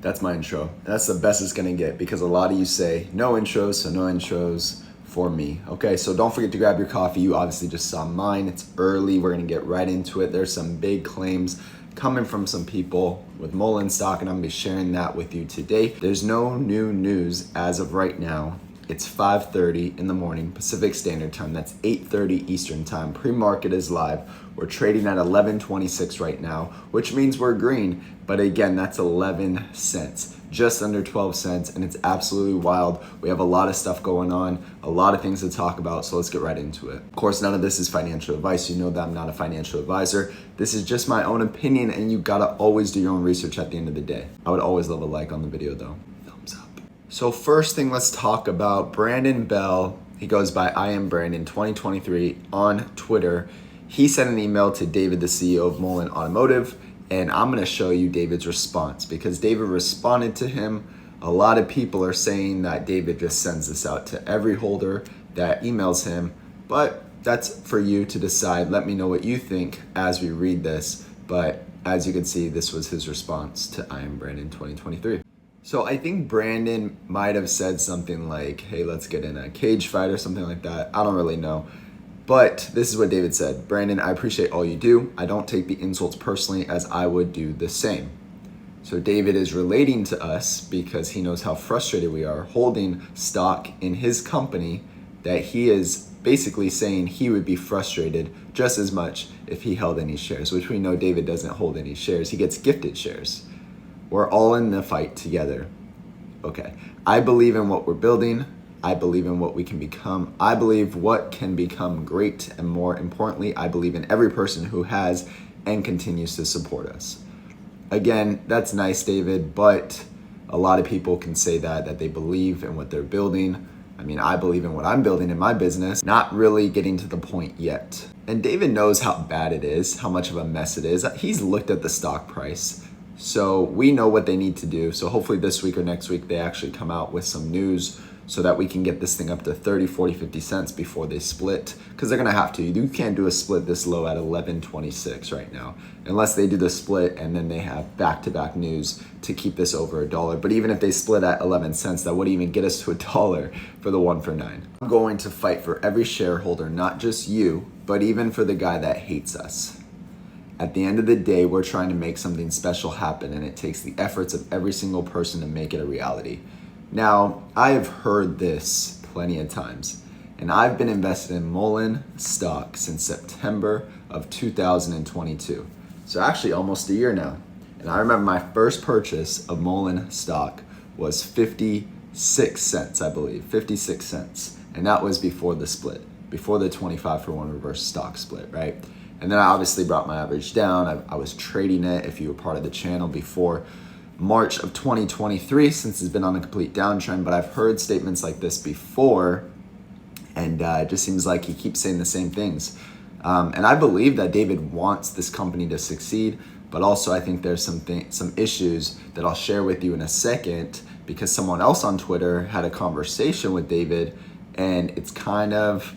That's my intro. That's the best it's gonna get because a lot of you say no intros, so no intros for me. Okay, so don't forget to grab your coffee. You obviously just saw mine. It's early. We're gonna get right into it. There's some big claims coming from some people with Mullen stock, and I'm gonna be sharing that with you today. There's no new news as of right now. It's 5:30 in the morning Pacific Standard Time. That's 8:30 Eastern Time. Pre-market is live. We're trading at 11.26 right now, which means we're green. But again, that's 11 cents, just under 12 cents, and it's absolutely wild. We have a lot of stuff going on, a lot of things to talk about, so let's get right into it. Of course, none of this is financial advice. You know that I'm not a financial advisor. This is just my own opinion, and you gotta always do your own research at the end of the day. I would always love a like on the video though. Thumbs up. So first thing, let's talk about Brandon Bell. He goes by I am Brandon 2023 on Twitter. He sent an email to David, the CEO of Muln Automotive, and I'm gonna show you David's response because David responded to him. A lot of people are saying that David just sends this out to every holder that emails him, but that's for you to decide. Let me know what you think as we read this. But as you can see, this was his response to I am Brandon 2023. So I think Brandon might have said something like, hey, let's get in a cage fight or something like that. I don't really know. But this is what David said. Brandon, I appreciate all you do. I don't take the insults personally as I would do the same. So David is relating to us because he knows how frustrated we are holding stock in his company, that he is basically saying he would be frustrated just as much if he held any shares, which we know David doesn't hold any shares. He gets gifted shares. We're all in the fight together. Okay, I believe in what we're building. I believe in what we can become. I believe what can become great. And more importantly, I believe in every person who has and continues to support us. Again, that's nice, David, but a lot of people can say that they believe in what they're building. I mean, I believe in what I'm building in my business, not really getting to the point yet. And David knows how bad it is, how much of a mess it is. He's looked at the stock price. So we know what they need to do. So hopefully this week or next week, they actually come out with some news so that we can get this thing up to 30, 40, 50 cents before they split, because they're gonna have to. You can't do a split this low at 11.26 right now, unless they do the split and then they have back-to-back news to keep this over $1. But even if they split at 11 cents, that wouldn't even get us to $1 for the 1 for 9. I'm going to fight for every shareholder, not just you, but even for the guy that hates us. At the end of the day, we're trying to make something special happen, and it takes the efforts of every single person to make it a reality. Now, I have heard this plenty of times, and I've been invested in Mullen stock since September of 2022. So actually almost a year now. And I remember my first purchase of Mullen stock was 56 cents, I believe, 56 cents. And that was before the split, before the 25 for 1 reverse stock split, right? And then I obviously brought my average down. I was trading it if you were part of the channel before March of 2023, since it's been on a complete downtrend, but I've heard statements like this before, and it just seems like he keeps saying the same things. And I believe that David wants this company to succeed, but also I think there's some issues that I'll share with you in a second, because someone else on Twitter had a conversation with David, and it's kind of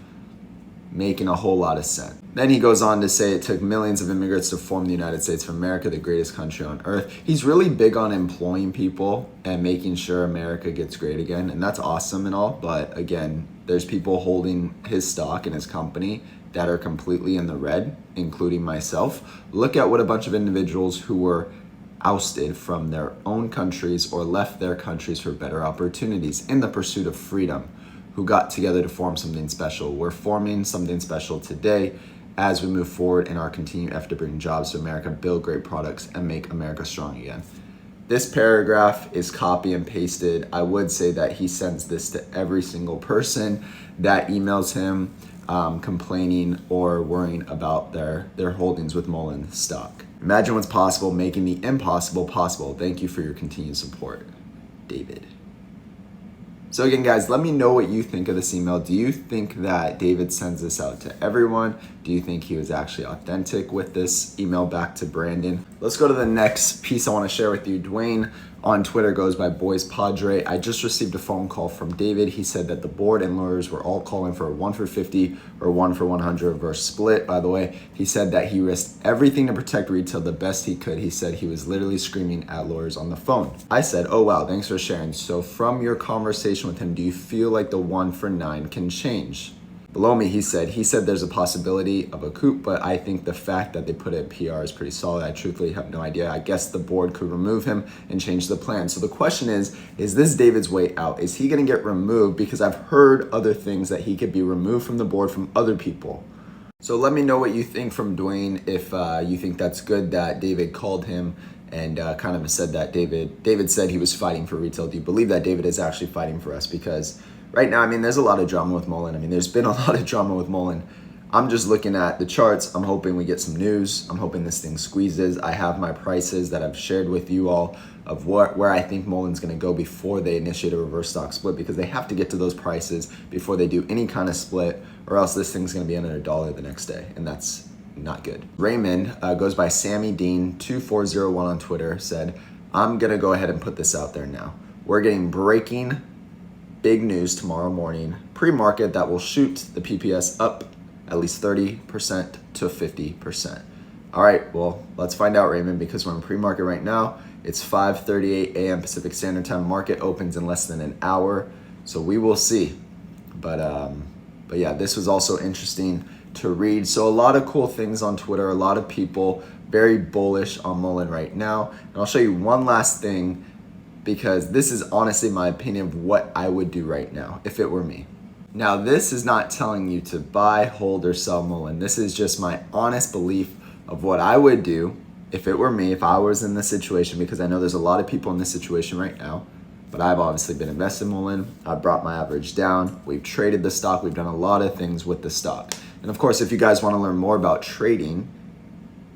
making a whole lot of sense. Then he goes on to say it took millions of immigrants to form the United States of America, the greatest country on earth. He's really big on employing people and making sure America gets great again. And that's awesome and all. But again, there's people holding his stock in his company that are completely in the red, including myself. Look at what a bunch of individuals who were ousted from their own countries or left their countries for better opportunities in the pursuit of freedom, who got together to form something special. We're forming something special today as we move forward in our continued effort to bring jobs to America, build great products, and make America strong again. This paragraph is copy and pasted. I would say that he sends this to every single person that emails him complaining or worrying about their holdings with Mullen stock. Imagine what's possible, making the impossible possible. Thank you for your continued support, David. So again, guys, let me know what you think of this email. Do you think that David sends this out to everyone? Do you think he was actually authentic with this email back to Brandon? Let's go to the next piece I want to share with you. Dwayne on Twitter goes by Boys Padre. I just received a phone call from David. He said that the board and lawyers were all calling for a 1 for 50 or 1 for 100 reverse split. By the way, he said that he risked everything to protect retail the best he could. He said he was literally screaming at lawyers on the phone. I said, oh wow, thanks for sharing. So from your conversation with him, do you feel like the 1 for 9 can change? Below me, he said there's a possibility of a coup, but I think the fact that they put it in PR is pretty solid. I truthfully have no idea. I guess the board could remove him and change the plan. So the question is this David's way out? Is he going to get removed? Because I've heard other things that he could be removed from the board from other people. So let me know what you think from Dwayne, if you think that's good that David called him and kind of said that David said he was fighting for retail. Do you believe that David is actually fighting for us? Because right now, I mean, there's a lot of drama with Mullen. I mean, there's been a lot of drama with Mullen. I'm just looking at the charts. I'm hoping we get some news. I'm hoping this thing squeezes. I have my prices that I've shared with you all of where I think Mullen's going to go before they initiate a reverse stock split, because they have to get to those prices before they do any kind of split, or else this thing's going to be under $1 the next day, and that's not good. Raymond goes by Sammy Dean 2401 on Twitter, said, I'm going to go ahead and put this out there now. We're getting breaking big news tomorrow morning, pre-market, that will shoot the PPS up at least 30% to 50%. All right, well, let's find out, Raymond, because we're in pre-market right now. It's 5:38 a.m. Pacific Standard Time. Market opens in less than an hour, so we will see. But yeah, this was also interesting to read. So a lot of cool things on Twitter, a lot of people very bullish on Mullen right now. And I'll show you one last thing, because this is honestly my opinion of what I would do right now if it were me. Now, this is not telling you to buy, hold, or sell Mullen. This is just my honest belief of what I would do if it were me, if I was in this situation, because I know there's a lot of people in this situation right now, but I've obviously been invested in Mullen. I've brought my average down. We've traded the stock. We've done a lot of things with the stock. And of course, if you guys want to learn more about trading,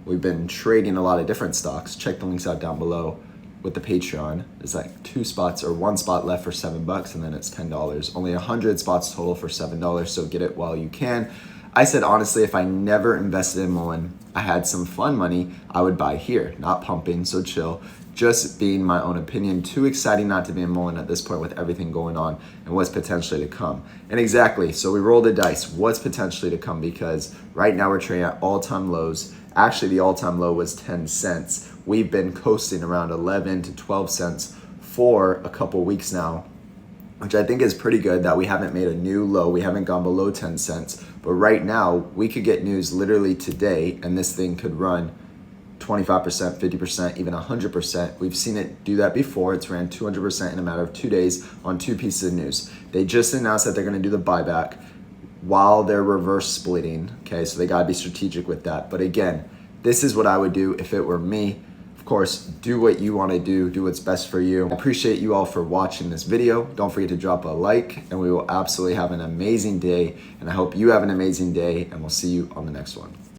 we've been trading a lot of different stocks. Check the links out down below. With the Patreon, there's like 2 spots or 1 spot left for $7, and then it's $10. Only 100 spots total for $7, so get it while you can. I said, honestly, if I never invested in Mullen, I had some fun money, I would buy here. Not pumping, so chill. Just being my own opinion. Too exciting not to be in Mullen at this point with everything going on and what's potentially to come. And exactly, so we rolled the dice. What's potentially to come? Because right now we're trading at all-time lows. Actually, the all-time low was 10 cents. We've been coasting around 11 to 12 cents for a couple weeks now, which I think is pretty good that we haven't made a new low. We haven't gone below 10 cents. But right now, we could get news literally today, and this thing could run 25%, 50%, even 100%. We've seen it do that before. It's ran 200% in a matter of 2 days on 2 pieces of news. They just announced that they're going to do the buyback while they're reverse splitting. Okay, so they got to be strategic with that. But again, this is what I would do if it were me. Of course, do what you want to do what's best for you. I appreciate you all for watching this video. Don't forget to drop a like, and we will absolutely have an amazing day. And I hope you have an amazing day, and we'll see you on the next one.